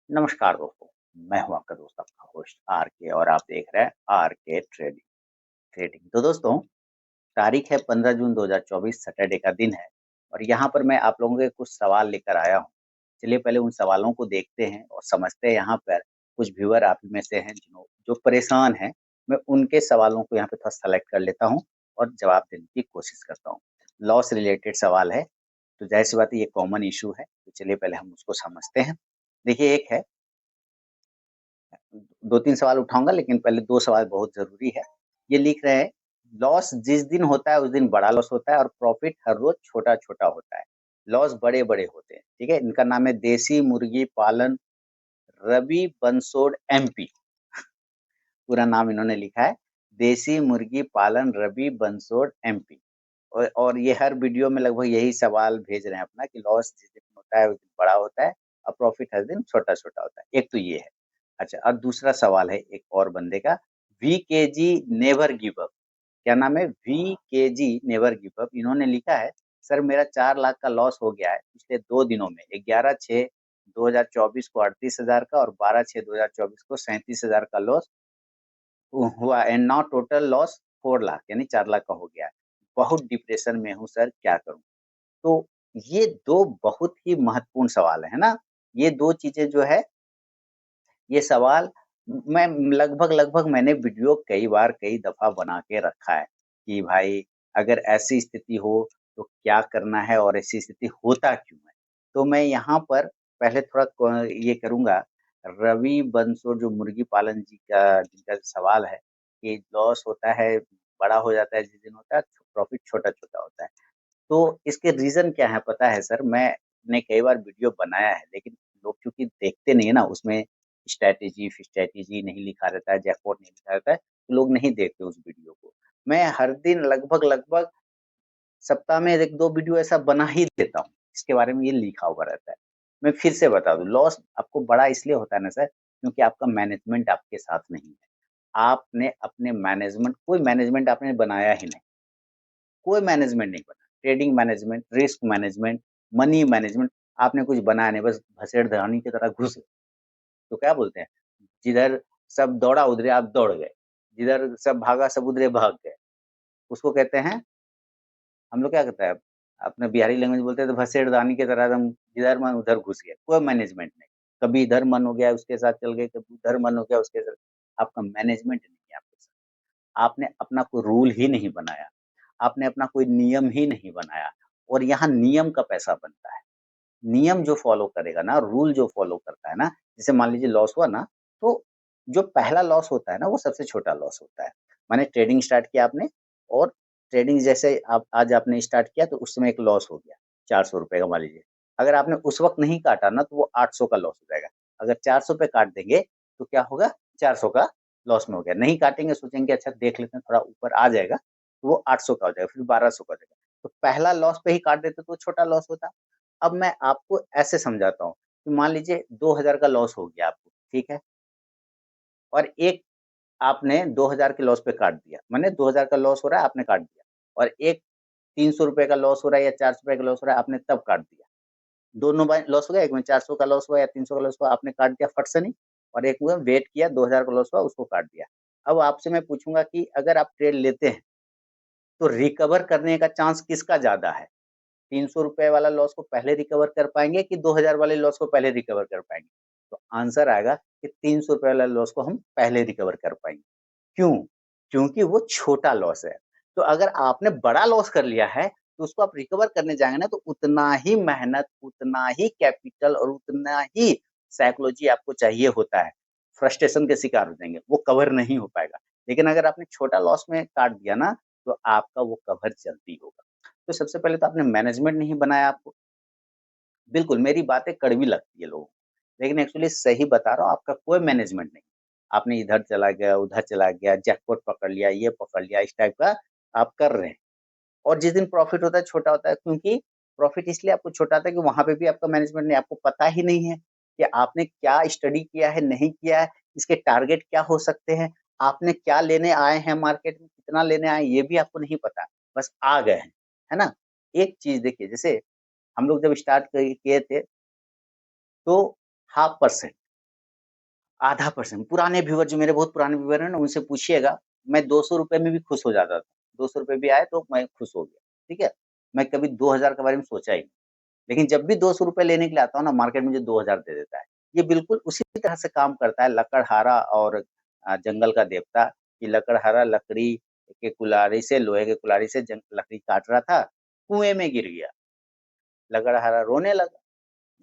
नमस्कार दोस्तों, मैं हूं आपका दोस्त आपका होस्ट आर के और आप देख रहे हैं आर के ट्रेडिंग ट्रेडिंग। तो दोस्तों, तारीख है 15 जून 2024, सैटरडे का दिन है और यहाँ पर मैं आप लोगों के कुछ सवाल लेकर आया हूँ। चलिए पहले उन सवालों को देखते हैं और समझते हैं। यहाँ पर कुछ व्यूअर आप में से हैं जो परेशान हैं। मैं उनके सवालों को यहाँ पे थोड़ा सेलेक्ट कर लेता हूँ और जवाब देने की कोशिश करता हूँ। लॉस रिलेटेड सवाल है, तो जाहिर सी बात है ये कॉमन इशू है। तो चलिए पहले हम उसको समझते हैं। देखिए, एक है, 2-3 सवाल उठाऊँगा लेकिन पहले 2 सवाल बहुत ज़रूरी है। ये लिख रहे हैं, लॉस जिस दिन होता है उस दिन बड़ा लॉस होता है और प्रॉफ़िट हर रोज़ छोटा-छोटा होता है। लॉस बड़े-बड़े होते हैं, ठीक है? इनका नाम है देसी मुर्गी पालन रवि बंसोड़ एमपी। पूरा नाम इन्होंने लिखा है, देसी मुर्गी पालन रवि बंसोड़ एमपी। और ये हर वीडियो में लगभग यही सवाल भेज रहे हैं अपना कि लॉस जिस दिन होता है उस दिन बड़ा होता है और प्रॉफ़िट हर दिन छोटा-छोटा होता है। एक तो ये है। अच्छा, और दूसरा सवाल है एक और बंदे का, वीकेजी नेवर गिव अप। क्या नाम है? वीकेजी नेवर गिव अप। इन्होंने लिखा है, सर मेरा 4 लाख का लॉस हो गया है पिछले 2 दिनों में। 11/6/2024 को 38,000 का और 12/6/2024 को 37,000 का लॉस हुआ and now total loss 4 lakh यानी 4 लाख का हो गया है। बहुत डिप्रेशन में हूँ सर, क्या करूँ? तो ये 2 बहुत ही महत्वपूर्ण सवाल है ना? ये 2 चीज़ें जो है, ये सवाल मैं लगभग मैंने वीडियो कई बार कई दफ़ा बना के रखा है कि भाई अगर ऐसी स्थिति हो तो क्या करना है और ऐसी स्थिति होता क्यों है? तो मैं यहाँ पर पहले थोड़ा ये करूँगा, रवि बंसोड़ जो मुर्गी पालन जी का जिनका सवाल है कि लॉस होता है, बड़ा हो जाता है जिस दिन होता है, प्रॉफ़िट छोटा-छोटा होता है। तो इसके रीज़न क्या है पता है सर? मैंने कई बार वीडियो बनाया है लेकिन लोग चूँकि देखते नहीं है ना, उसमें स्ट्रैटेजी नहीं लिखा रहता है, जैकपॉट नहीं लिखा रहता है, तो लोग नहीं देखते उस वीडियो को। मैं हर दिन लगभग सप्ताह में 1-2 वीडियो ऐसा बना ही देता हूँ, जिसके बारे में ये लिखा हुआ रहता है। मैं फिर से बता दूँ, लॉस आपको बड़ा इसलिए होता है ना सर, क्योंकि आपका मैनेजमेंट आपके साथ नहीं है। आपने अपने मैनेजमेंट कोई मैनेजमेंट आपने बनाया ही नहीं। कोई मैनेजमेंट नहीं बना। Trading management, risk management, money management आपने कुछ बनाया नहीं, बस भसड़धानी की तरह घुस गए। तो क्या बोलते हैं, जिधर सब दौड़ा उधरे आप दौड़ गए, जिधर सब भागा सब उधरे भाग गए। उसको कहते हैं, हम लोग क्या कहते हैं, अपने बिहारी लैंग्वेज बोलते हैं तो भसड़धानी की तरह एकदम जिधर मन उधर घुस गए, कोई मैनेजमेंट नहीं। कभी इधर मन हो गया उसके साथ चल गए, कभी उधर मन हो गया उसके साथ। आपका मैनेजमेंट नहीं है आपके साथ। आपने अपना कोई रूल ही नहीं बनाया। आपने अपना कोई नियम ही नहीं बनाया और यहाँ नियम का पैसा बनता है। नियम जो फ़ॉलो करेगा ना, रूल जो फ़ॉलो करता है ना, जैसे मान लीजिए लॉस हुआ ना, तो जो पहला लॉस होता है ना, वो सबसे छोटा लॉस होता है। माने ट्रेडिंग स्टार्ट किया आपने और ट्रेडिंग जैसे आप आज आपने स्टार्ट किया तो उस समय एक लॉस हो गया, ₹400 का मान लीजिए। अगर आपने उस वक़्त नहीं काटा ना, तो वो 800 का लॉस हो जाएगा। अगर 400 पे काट देंगे, तो क्या होगा? 400 का लॉस में हो गया। नहीं काटेंगे, सोचेंगे अच्छा देख लेते हैं थोड़ा ऊपर आ जाएगा, तो वो 800 का हो जाएगा, फिर 1200 का हो जाएगा। तो पहला लॉस पे ही काट देते तो छोटा लॉस होता। अब मैं आपको ऐसे समझाता हूँ कि मान लीजिए 2000 का लॉस हो गया आपको, ठीक है? और एक आपने 2000 के लॉस पे काट दिया, माने 2000 का लॉस हो रहा है आपने काट दिया और एक ₹300 का लॉस हो रहा है या ₹400 का लॉस हो रहा है आपने तब काट दिया। दोनों बार लॉस हो गया, एक में 400 का लॉस हुआ या 300 का लॉस हुआ आपने काट दिया फट से नहीं, और एक में वेट किया 2000 का लॉस हुआ उसको काट दिया। अब आपसे मैं पूछूँगा कि अगर आप ट्रेड लेते हैं, तो रिकवर करने का चांस किसका ज़्यादा है? ₹300 वाला लॉस को पहले रिकवर कर पाएँगे कि 2000 वाले लॉस को पहले रिकवर कर पाएँगे? तो आंसर आएगा कि ₹300 वाला लॉस को हम पहले रिकवर कर पाएँगे। क्यों? क्योंकि वो छोटा लॉस है। तो अगर आपने बड़ा लॉस कर लिया है, तो उसको आप रिकवर करने जाएँगे ना तो उतना ही मेहनत, उतना ही कैपिटल और उतना ही साइकोलॉजी आपको चाहिए होता है। फ्रस्ट्रेशन के शिकार हो जाएँगे, वो कवर नहीं हो पाएगा। लेकिन अगर आपने छोटा लॉस में काट दिया ना, तो आपका वो कवर जल्दी होगा। तो सबसे पहले तो आपने मैनेजमेंट नहीं बनाया आपको। बिल्कुल, मेरी बातें कड़वी लगती है लोगों को, लेकिन एक्चुअली सही बता रहा हूँ, आपका कोई मैनेजमेंट नहीं। आपने इधर चला गया, उधर चला गया, जैकपॉट पकड़ लिया, ये पकड़ लिया, इस टाइप का आप कर रहे हैं। और जिस दिन प्रॉफ़िट होता है, छोटा होता है, क्योंकि प्रॉफ़िट इसलिए आपको छोटा आता है कि वहाँ पे भी आपका मैनेजमेंट नहीं, आपको पता ही नहीं है कि आपने क्या स्टडी किया है, नहीं किया है, इसके टारगेट क्या हो सकते हैं, आपने क्या लेने आए हैं मार्केट में, कितना लेने आए हैं, ये भी आपको नहीं पता, बस आ गए हैं, है ना? एक चीज़ देखिए, जैसे हम लोग जब स्टार्ट किए थे, तो 0.5% आधा परसेंट पुराने व्यूअर जो मेरे बहुत पुराने व्यूअर हैं ना, उनसे पूछिएगा, मैं 200 रुपए में भी खुश हो जाता था। 200 रुपए भी आए तो मैं खुश हो गया, ठीक है? मैं कभी 2000 के बारे में सोचा ही नहीं। लेकिन जब भी 200 रुपए लेने के लिए आता हूँ ना, मार्केट मुझे 2000 दे देता है। ये बिल्कुल उसी तरह से काम करता है लकड़हारा और जंगल का देवता, कि लकड़हारा लकड़ी के कुल्हाड़ी से, लोहे के कुल्हाड़ी से लकड़ी काट रहा था, कुएँ में गिर गया। लकड़हारा रोने लगा।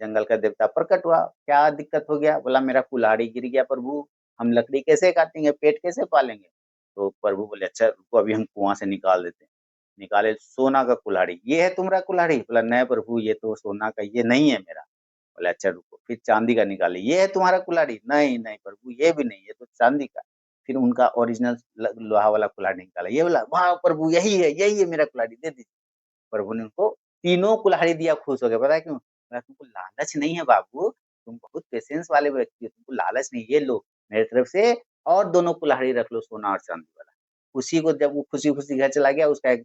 जंगल का देवता प्रकट हुआ, क्या दिक्कत हो गया? बोला मेरा कुल्हाड़ी गिर गया प्रभु, हम लकड़ी कैसे काटेंगे, पेट कैसे पालेंगे? तो प्रभु बोले अच्छा रुको अभी हम कुआँ से निकाल देते हैं। निकाले सोना का कुल्हाड़ी, ये है तुम्हारा कुल्हाड़ी? बोला नहीं प्रभु ये तो सोना का, ये नहीं है मेरा। बोले अच्छा रुको, फिर चांदी का निकाले, ये है तुम्हारा कुल्हाड़ी? नहीं, नहीं प्रभु ये भी नहीं, ये तो चांदी का। फिर उनका ओरिजिनल लोहा वाला कुल्हाड़ी निकाला, ये बोला वाह प्रभु यही है मेरा कुल्हाड़ी, दे दीजिए। प्रभु ने उनको तीनों कुल्हाड़ी दिया, खुश हो गए। पता है क्यों? बोला तुमको लालच नहीं है बाबू, तुम बहुत पेशेंस वाले व्यक्ति हो, तुमको लालच नहीं, ये लो मेरी तरफ से और दोनों कुल्हाड़ी रख लो सोना और चांदी वाला। उसी को जब वो खुशी-खुशी घर चला गया, उसका एक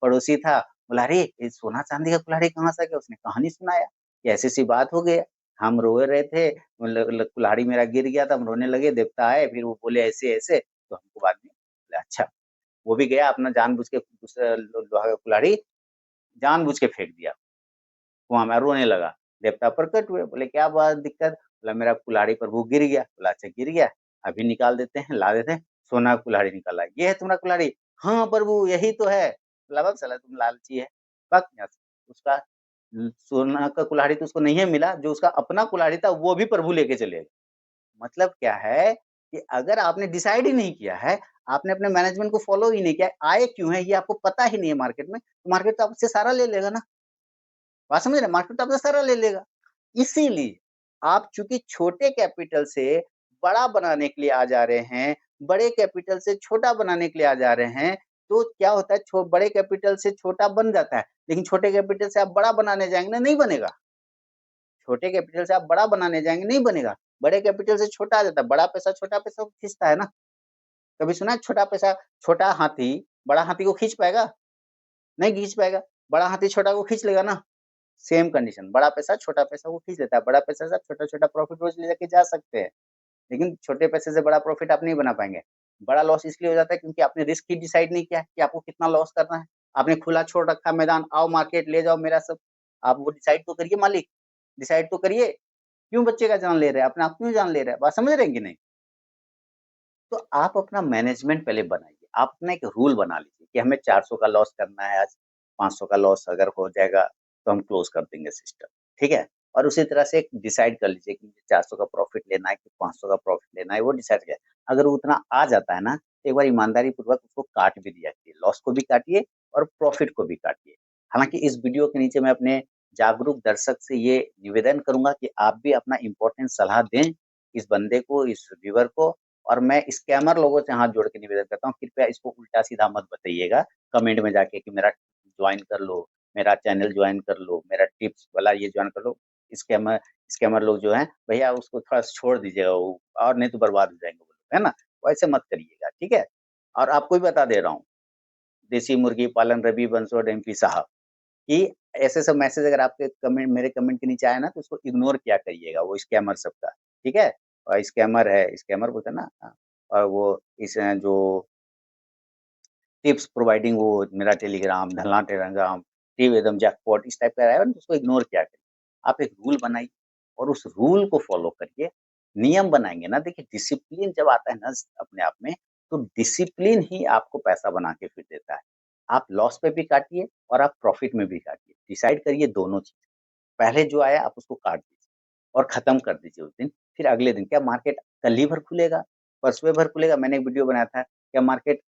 पड़ोसी था, बोला अरे! ये सोना चांदी का कुल्हाड़ी कहाँ से आ गया? उसने कहानी सुनाया कि ऐसी-ऐसी बात हो गया। हम रो रहे थे, ल ल कुल्हाड़ी मेरा गिर गया था, हम रोने लगे, देवता आए, फिर वो बोले ऐसे-ऐसे, तो हमको बाद में बोला अच्छा। वो भी गया अपना जानबूझ के दूसरा लोहा का कुल्हाड़ी जानबूझ के फेंक दिया। कुआँ में रोने लगा। देवता प्रकट हुए, बोले क्या बात दिक्कत? बोला मेरा कुल्हाड़ी प्रभु गिर गया। बोला अच्छा गिर गया, अभी निकाल देते हैं, ला देते हैं। सोना का कुल्हाड़ी निकाला, ये है तुम्हारा कुल्हाड़ी? हाँ प्रभु यही तो है। बोला भग साला तुम लालची है, भाग यहाँ से। उसका सोना का कुल्हाड़ी तो उसको नहीं है मिला, जो उसका अपना कुल्हाड़ी था वो भी प्रभु लेके चले गए। मतलब क्या है कि अगर आपने डिसाइड ही नहीं किया है, आपने अपने मैनेजमेंट को फॉलो ही नहीं किया है, आए क्यों हैं ये आपको पता ही नहीं है मार्केट में, तो मार्केट तो आपसे सारा ले लेगा ना। बात समझ रहे हैं? मार्केट तो आपसे सारा ले लेगा। इसीलिए आप चूँकि छोटे कैपिटल से बड़ा बनाने के लिए आ जा रहे हैं, बड़े कैपिटल से छोटा बनाने के लिए आ जा रहे हैं, तो क्या होता है बड़े कैपिटल से छोटा बन जाता है, लेकिन छोटे कैपिटल से आप बड़ा बनाने जाएँगे ना, नहीं बनेगा। छोटे कैपिटल से आप बड़ा बनाने जाएँगे, नहीं बनेगा। बड़े कैपिटल से छोटा आ जाता है, बड़ा पैसा छोटा पैसा को खींचता है ना। कभी सुना है छोटा पैसा छोटा हाथी बड़ा हाथी को खींच पाएगा? नहीं खींच पाएगा। बड़ा हाथी छोटा को खींच लेगा ना। सेम कंडीशन, बड़ा पैसा छोटा पैसा को खींच लेता है। बड़ा पैसा से आप छोटा-छोटा प्रॉफिट रोज़ ले जाके जा सकते हैं, लेकिन छोटे पैसे से बड़ा प्रॉफिट आप नहीं बना पाएँगे। बड़ा लॉस इसलिए हो जाता है क्योंकि आपने रिस्क ही डिसाइड नहीं किया है कि आपको कितना लॉस करना है। आपने खुला छोड़ रखा है मैदान, आओ मार्केट ले जाओ मेरा सब। आप वो डिसाइड तो करिए मालिक, डिसाइड तो करिए। क्यों बच्चे का जान ले रहे हैं? अपने आप क्यों जान ले रहे हैं? बात समझ रहे हैं कि नहीं? तो आप अपना मैनेजमेंट पहले बनाइए। आप अपना एक रूल बना लीजिए कि हमें 400 का लॉस करना है आज, 500 का लॉस अगर हो जाएगा तो हम क्लोज़ कर देंगे सिस्टम, ठीक है? और उसी तरह से एक डिसाइड कर लीजिए कि मुझे 400 का प्रॉफिट लेना है कि 500 का प्रॉफिट लेना है, वो डिसाइड किया। अगर उतना आ जाता है ना, तो एक बार ईमानदारी पूर्वक उसको काट भी दिया कीजिए। लॉस को भी काटिए और प्रॉफिट को भी काटिए। हालाँकि इस वीडियो के नीचे मैं अपने जागरूक दर्शक से ये निवेदन करूँगा कि आप भी अपना इम्पोर्टेंट सलाह दें इस बंदे को, इस व्यूअर को, और मैं स्कैमर लोगों से हाथ जोड़ के निवेदन करता हूँ, कृपया इसको उल्टा-सीधा मत बताइएगा कमेंट में जाके कि मेरा जॉइन कर लो, मेरा चैनल जॉइन कर लो, मेरा टिप्स वाला ये जॉइन कर लो। स्कैमर स्कैमर लोग जो हैं, भैया उसको थोड़ा छोड़ दीजिएगा वो और नहीं तो बर्बाद हो जाएँगे वो लोग, है ना? वैसे मत करिएगा, ठीक है? और आपको भी बता दे रहा हूँ, देसी मुर्गी पालन रवि बंसोड़ एमपी साहब कि ऐसे सब मैसेज अगर आपके कमेंट मेरे कमेंट के नीचे आए ना, तो उसको इग्नोर किया करिएगा, वो स्कैमर सबका, ठीक है? और स्कैमर है, स्कैमर बोलते हैं ना और वो जो टिप्स प्रोवाइडिंग वो मेरा टेलीग्राम, धलना टेलीग्राम, टी वेदम जैकपॉट इस टाइप का आया तो उसको इग्नोर किया करिए। आप एक रूल बनाइए और उस रूल को फ़ॉलो करिए। नियम बनाएँगे ना देखिए डिसिप्लिन जब आता है ना अपने आप में, तो डिसिप्लिन ही आपको पैसा बना के फिर देता है। आप लॉस पे भी काटिए और आप प्रॉफिट में भी काटिए। डिसाइड करिए दोनों चीज़। पहले जो आया आप उसको काट दीजिए और खत्म कर दीजिए उस दिन। फिर अगले दिन क्या मार्केट कल ही भर खुलेगा, परसों भर खुलेगा। मैंने एक वीडियो बनाया था, क्या मार्केट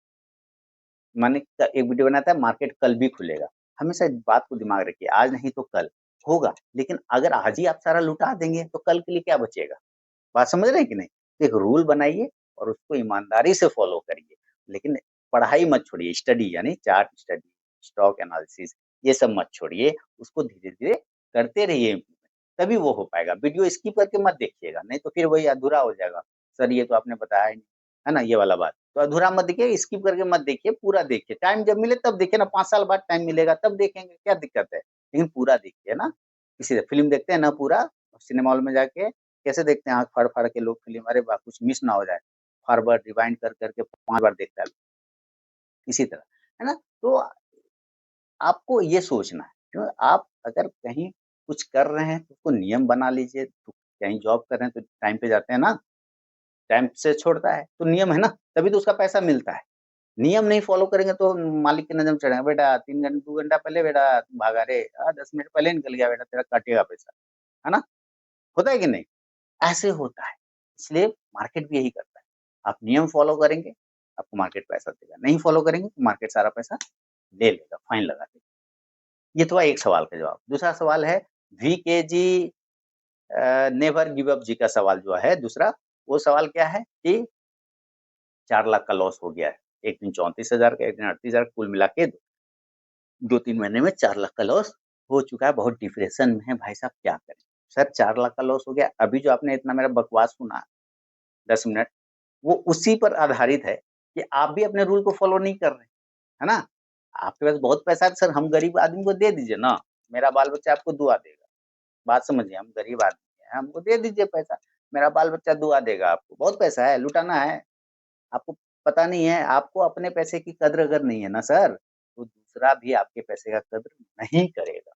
मैंने एक वीडियो बनाया था मार्केट कल भी खुलेगा। हमेशा इस बात को दिमाग रखिए, आज नहीं तो कल होगा, लेकिन अगर आज ही आप सारा लुटा देंगे तो कल के लिए क्या बचेगा? बात समझ रहे हैं कि नहीं? तो एक रूल बनाइए और उसको ईमानदारी से फ़ॉलो करिए। लेकिन पढ़ाई मत छोड़िए, स्टडी यानी चार्ट स्टडी, स्टॉक एनालिसिस ये सब मत छोड़िए, उसको धीरे-धीरे करते रहिए इम्प्लीमेंट, तभी वो हो पाएगा। वीडियो स्किप करके मत देखिएगा, नहीं तो फिर वही अधूरा हो जाएगा। सर ये तो आपने बताया ही नहीं, है ना? ये वाला बात। तो अधूरा मत देखिए, स्किप करके मत देखिए, पूरा देखिए। टाइम जब मिले तब देखिए ना, 5 साल बाद टाइम मिलेगा तब देखेंगे, क्या दिक्कत है? लेकिन पूरा देखिए ना, किसी फ़िल्म देखते हैं ना पूरा सिनेमा हॉल में जाके कैसे देखते हैं आँख फाड़-फाड़ के लोग फ़िल्म, अरे वाह! कुछ मिस ना हो जाए। फॉरवर्ड, रिवाइंड कर के 5 बार देखता है, इसी तरह, है ना? तो आपको ये सोचना है, क्यों आप अगर कहीं कुछ कर रहे हैं तो उसको नियम बना लीजिए, तो कहीं जॉब कर रहे हैं तो टाइम पे जाते हैं ना, टाइम से छोड़ता है, तो नियम है ना, तभी तो उसका पैसा मिलता है। नियम नहीं फ़ॉलो करेंगे तो मालिक की नज़र में चढ़ेगा, बेटा 3 घंटे 2 घंटा पहले बेटा तू भागा रे, 10 मिनट पहले निकल गया बेटा तेरा कटेगा पैसा, है ना? होता है कि नहीं? ऐसे होता है, इसलिए मार्केट भी यही करता है। आप नियम फ़ॉलो करेंगे, आपको मार्केट पैसा देगा, नहीं फ़ॉलो करेंगे तो मार्केट सारा पैसा ले लेगा, फाइन लगा देगा। ये तो हुआ एक सवाल का जवाब। दूसरा सवाल है वीकेजी नेवर गिव अप जी का सवाल जो है दूसरा, वो सवाल क्या है कि 4 लाख का लॉस हो गया है। एक दिन 34,000 का, एक दिन 38,000 कुल मिला के 2-3 महीने में 4 लाख का लॉस हो चुका है, बहुत डिप्रेशन में है भाई साहब क्या करें? सर 4 लाख का लॉस हो गया, अभी जो आपने इतना मेरा बकवास सुना 10 मिनट, वो उसी पर आधारित है कि आप भी अपने रूल को फ़ॉलो नहीं कर रहे, है ना? आपके पास बहुत पैसा है सर हम गरीब आदमी को दे दीजिए ना, मेरा बाल-बच्चा आपको दुआ देगा। बात समझिए हम गरीब आदमी हैं, हमको दे दीजिए पैसा, मेरा बाल-बच्चा दुआ देगा आपको। बहुत पैसा है, लुटाना है, आपको पता नहीं है, आपको अपने पैसे की कद्र अगर नहीं है ना सर, तो दूसरा भी आपके पैसे का कद्र नहीं करेगा।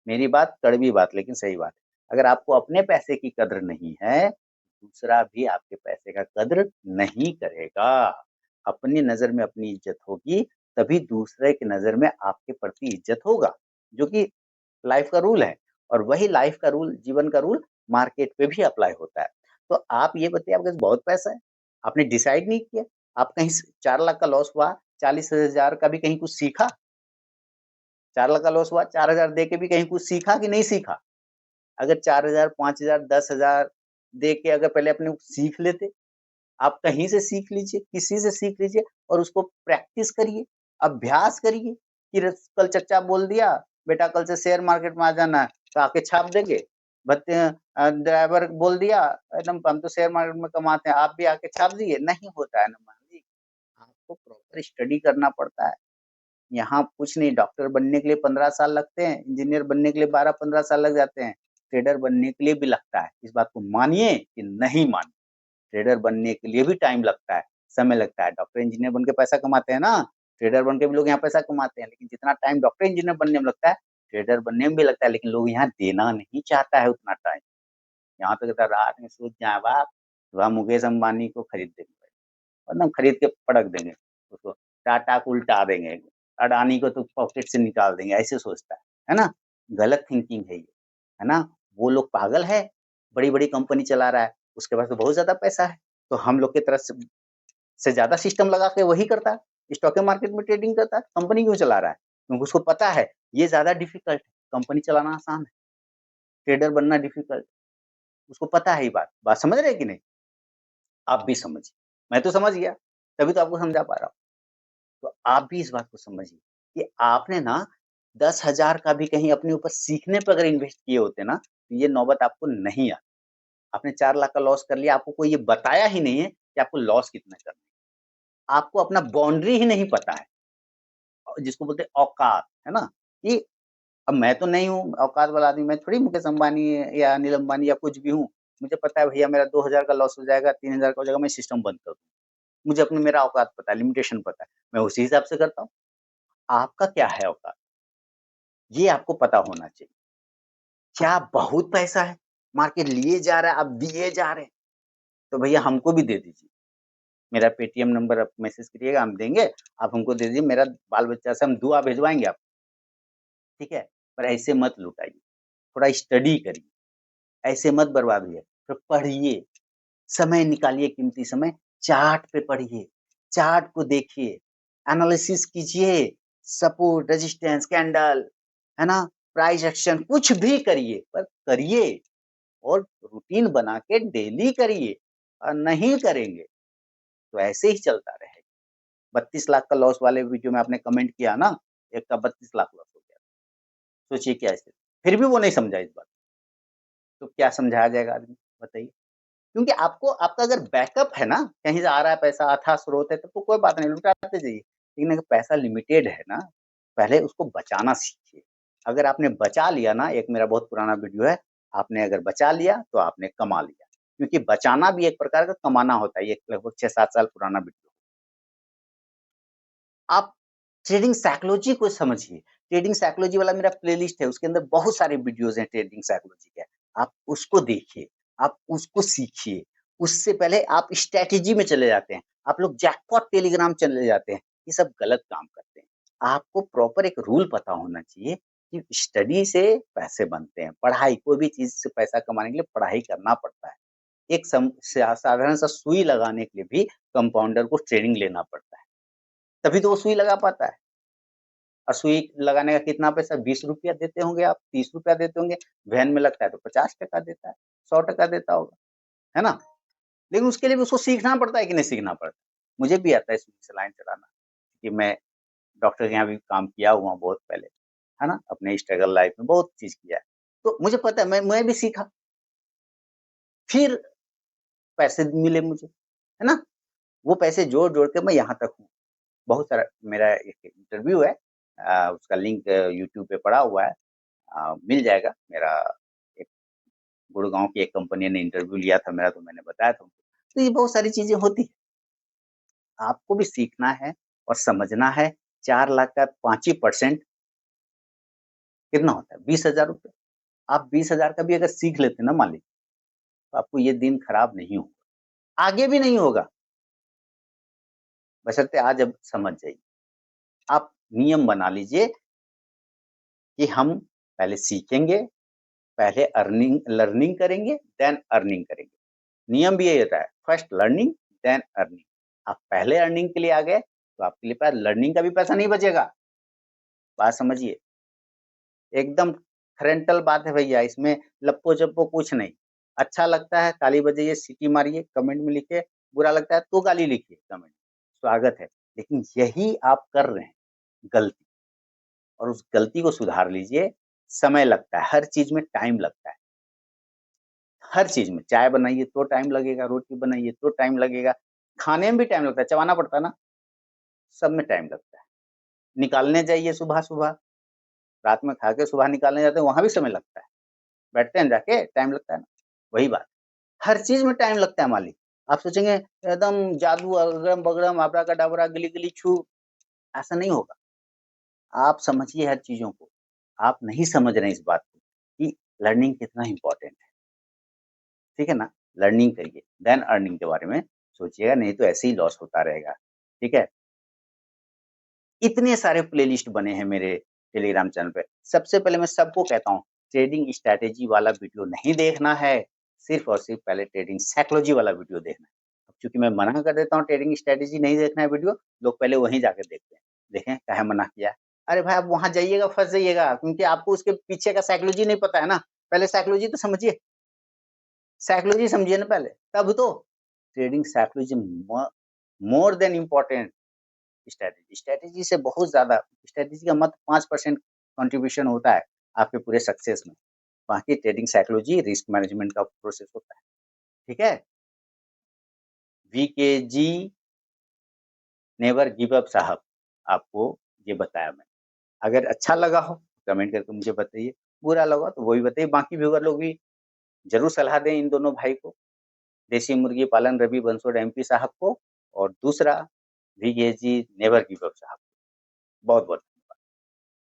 मेरी बात कड़वी बात लेकिन सही बात है। अगर आपको अपने पैसे की कद्र नहीं है, दूसरा भी आपके पैसे का कद्र नहीं करेगा। अपनी नज़र में अपनी इज़्ज़त होगी, तभी दूसरे की नज़र में आपके प्रति इज़्ज़त होगा, जो कि लाइफ़ का रूल है और वही लाइफ़ का रूल, जीवन का रूल मार्केट पे भी अप्लाई होता है। तो आप ये बताइए आपके पास बहुत पैसा है, आपने डिसाइड नहीं किया, आप कहीं से 4 लाख का लॉस हुआ, 40,000 का भी कहीं कुछ सीखा? 4 लाख का लॉस हुआ, 4,000 दे के भी कहीं कुछ सीखा कि नहीं सीखा? अगर 4,000, 5,000, 10,000 दे के अगर पहले अपने को सीख लेते, आप कहीं से सीख लीजिए, किसी से सीख लीजिए और उसको प्रैक्टिस करिए, अभ्यास करिए कि कल चच्चा बोल दिया, बेटा कल से शेयर मार्केट में आ जाना है, तो आके छाप देंगे। ड्राइवर बोल दिया, एकदम हम तो शेयर मार्केट में कमाते हैं, आप भी आके छाप दीजिए, नहीं होता है ना मालिक। आपको प्रॉपर स्टडी करना पड़ता है। यहाँ कुछ नहीं, डॉक्टर बनने के लिए 15 साल लगते हैं, इंजीनियर बनने के लिए 12-15 साल लग जाते हैं, ट्रेडर बनने के लिए भी लगता है। इस बात को मानिए कि नहीं मानिए, ट्रेडर बनने के लिए भी टाइम लगता है, समय लगता है। डॉक्टर इंजीनियर बन के पैसा कमाते हैं ना, ट्रेडर बन के भी लोग यहाँ पैसा कमाते हैं, लेकिन जितना टाइम डॉक्टर इंजीनियर बनने में लगता है, ट्रेडर बनने में भी लगता है, लेकिन लोग यहाँ देना नहीं चाहता है उतना टाइम। यहाँ तो कहता है रात में सोच जाए बाप, सुबह मुकेश अंबानी को खरीद देंगे, मतलब खरीद के पटक देंगे उसको, टाटा को उल्टा देंगे, अडानी को तो पॉकेट से निकाल देंगे, ऐसे सोचता है ना? गलत थिंकिंग है ये, है ना? वो लोग पागल है, बड़ी-बड़ी कंपनी चला रहा है, उसके पास तो बहुत ज़्यादा पैसा है, तो हम लोग की तरफ से ज़्यादा सिस्टम लगा के वही करता है, स्टॉक मार्केट में ट्रेडिंग करता है, कंपनी क्यों चला रहा है? क्योंकि उसको पता है, ये ज़्यादा डिफ़िकल्ट है, कंपनी चलाना आसान है, ट्रेडर बनना डिफ़िकल्ट, उसको पता है ये बात, बात समझ रहे हैं कि नहीं? आप भी समझिए, मैं तो समझ गया, तभी तो आपको समझा पा रहा हूँ। तो आप भी इस बात को समझिए कि आपने ना 10,000 का भी कहीं अपने ऊपर सीखने पे अगर इन्वेस्ट किए होते ना, तो ये नौबत आपको नहीं आती। आपने 4 लाख का लॉस कर लिया, आपको कोई ये बताया ही नहीं है कि आपको लॉस कितना करना है। आपको अपना बाउंड्री ही नहीं पता है जिसको बोलते हैं औकात, है ना? कि अब मैं तो नहीं हूँ औकात वाला आदमी, मैं थोड़ी मुकेश अंबानी या अनिल अंबानी या कुछ भी हूँ। मुझे पता है भैया मेरा 2,000 का लॉस हो जाएगा, 3,000 का हो जाएगा, मैं सिस्टम बंद कर दूँ। मुझे अपना मेरा औकात पता है, लिमिटेशन पता है, मैं उसी हिसाब से करता हूँ। आपका क्या है औकात? ये आपको पता होना चाहिए। क्या बहुत पैसा है, मार्केट लिए जा रहा है, आप दिए जा रहे हैं, तो भैया हमको भी दे दीजिए। मेरा पेटीएम नंबर आप मैसेज करिएगा, हम देंगे, आप हमको दे दीजिए, मेरा बाल-बच्चा से हम दुआ भिजवाएँगे आपको, ठीक है? पर ऐसे मत लुटाइए, थोड़ा स्टडी करिए, ऐसे मत बर्बाद होइए, फिर पढ़िए, समय निकालिए कीमती समय, चार्ट पे पढ़िए, चार्ट को देखिए, एनालिसिस कीजिए, सपोर्ट, रेजिस्टेंस, कैंडल, है ना? प्राइस एक्शन कुछ भी करिए, पर करिए और रूटीन बना के डेली करिए और नहीं करेंगे, तो ऐसे ही चलता रहेगा। 32 लाख का लॉस वाले वीडियो में आपने कमेंट किया ना, एक का 32 लाख लॉस हो गया। सोचिए क्या स्थिति, फिर भी वो नहीं समझा इस बात, तो क्या समझाया जाएगा आदमी बताइए? क्योंकि आपको आपका अगर बैकअप है ना, कहीं से आ रहा है पैसा, अथाह स्रोत है, तब तो कोई बात नहीं, लुटाते जाइए। लेकिन अगर पैसा लिमिटेड है ना, पहले उसको बचाना सीखिए। अगर आपने बचा लिया ना, एक मेरा बहुत पुराना वीडियो है, आपने अगर बचा लिया तो आपने कमा लिया, क्योंकि बचाना भी एक प्रकार का कमाना होता है। ये लगभग 6-7 साल पुराना वीडियो। आप ट्रेडिंग साइकोलॉजी को समझिए। ट्रेडिंग साइकोलॉजी वाला मेरा प्लेलिस्ट है, उसके अंदर बहुत सारे वीडियोज़ हैं ट्रेडिंग साइकोलॉजी के। आप उसको देखिए, आप उसको सीखिए। उससे पहले आप स्ट्रैटेजी में चले जाते हैं। आप लोग जैकपॉट टेलीग्राम चले जाते हैं, ये सब गलत काम करते हैं। आपको प्रॉपर एक रूल पता होना चाहिए कि स्टडी से पैसे बनते हैं, पढ़ाई कोई भी चीज़ से पैसा कमाने के लिए पढ़ाई करना पड़ता है। एक साधारण सा सुई लगाने के लिए भी कंपाउंडर को ट्रेनिंग लेना पड़ता है, तभी तो वो सुई लगा पाता है। और सुई लगाने का कितना पैसा, ₹20 देते होंगे आप, ₹30 देते होंगे, वैन में लगता है तो 50% देता है, 100% देता होगा, है ना? लेकिन उसके लिए भी उसको सीखना पड़ता है कि नहीं सीखना पड़ता? मुझे भी आता है सुई सलाइन चलाना, कि मैं डॉक्टर के यहाँ भी काम किया हुआ हूँ बहुत पहले, है ना? अपने स्ट्रगल लाइफ में बहुत चीज़ किया है। तो मुझे पता है, मैं भी सीखा, फिर पैसे मिले मुझे, है ना? वो पैसे जोड़-जोड़ के मैं यहाँ तक हूँ। बहुत सारा मेरा एक इंटरव्यू है, उसका लिंक यूट्यूब पे पड़ा हुआ है, मिल जाएगा। मेरा एक गुड़गाँव की एक कंपनी ने इंटरव्यू लिया था मेरा, तो मैंने बताया था उनको। तो ये बहुत सारी चीज़ें होती हैं, आपको भी सीखना है और समझना है। 4 लाख का 5 ही परसेंट कितना होता है? ₹20,000। आप 20,000 का भी अगर सीख लेते हैं ना मालिक, तो आपको ये दिन खराब नहीं होगा, आगे भी नहीं होगा, बशर्ते आज अब समझ जाइए। आप नियम बना लीजिए कि हम पहले सीखेंगे, पहले लर्निंग करेंगे, देन अर्निंग करेंगे। नियम भी यही होता है, फर्स्ट लर्निंग देन अर्निंग। आप पहले अर्निंग के लिए आ गए, तो आपके लिए पास लर्निंग का भी पैसा नहीं बचेगा। बात समझिए, एकदम फ्रंटल बात है भैया, इसमें लप्पो-चप्पो कुछ नहीं। अच्छा लगता है ताली बजाइए, सीटी मारिए, कमेंट में लिखिए, बुरा लगता है तो गाली लिखिए कमेंट, स्वागत है। लेकिन यही आप कर रहे हैं गलती, और उस गलती को सुधार लीजिए। समय लगता है, हर चीज़ में टाइम लगता है। हर चीज़ में, चाय बनाइए तो टाइम लगेगा, रोटी बनाइए तो टाइम लगेगा, खाने में भी टाइम लगता है, चबाना पड़ता है ना, सब में टाइम लगता है। निकालने जाइए सुबह-सुबह, रात में खा के सुबह निकालने जाते हैं, वहाँ भी समय लगता है। बैठते हैं जाके, टाइम लगता है ना, वही बात। हर चीज़ में टाइम लगता है मालिक। आप सोचेंगे एकदम जादू अगड़म-बगड़म, अबड़ा-कड़ाबड़ा, गिली-गिली छू, ऐसा नहीं होगा। आप समझिए हर चीज़ों को। आप नहीं समझ रहे हैं इस बात को कि लर्निंग कितना इम्पोर्टेंट है। ठीक है ना? लर्निंग करिए, देन अर्निंग के बारे में सोचिएगा, नहीं तो ऐसे ही लॉस होता रहेगा। ठीक है? इतने सारे प्लेलिस्ट बने हैं मेरे टेलीग्राम चैनल पे। सबसे पहले मैं सबको कहता हूँ, ट्रेडिंग स्ट्रैटेजी वाला वीडियो नहीं देखना है, सिर्फ़ और सिर्फ़ पहले ट्रेडिंग साइकोलॉजी वाला वीडियो देखना है। अब चूँकि मैं मना कर देता हूँ ट्रेडिंग स्ट्रैटेजी नहीं देखना है वीडियो, लोग पहले वहीं जाके देखते हैं। देखें काहे मना किया? अरे भाई, आप वहाँ जाइएगा, फँस जाइएगा, क्योंकि आपको उसके पीछे का साइकोलॉजी नहीं पता है ना। पहले साइकोलॉजी तो समझिए, साइकोलॉजी समझिए ना पहले, तब तो trading psychology more than important strategy. Strategy से बहुत ज़्यादा, स्ट्रैटेजी का मात्र 5% कंट्रीब्यूशन होता है आपके पूरे सक्सेस में। बाकी ट्रेडिंग साइकोलॉजी, रिस्क मैनेजमेंट का प्रोसेस होता है। ठीक है? वीकेजी नेवर गिव अप साहब, आपको ये बताया मैंने। अगर अच्छा लगा हो, कमेंट करके मुझे बताइए, बुरा लगा तो वो भी बताइए। बाकी व्यूअर लोग भी ज़रूर सलाह दें इन दोनों भाई को, देसी मुर्गी पालन रवि बंसोड़ एमपी साहब को, और दूसरा वीकेजी नेवर गिव अप साहब को। बहुत-बहुत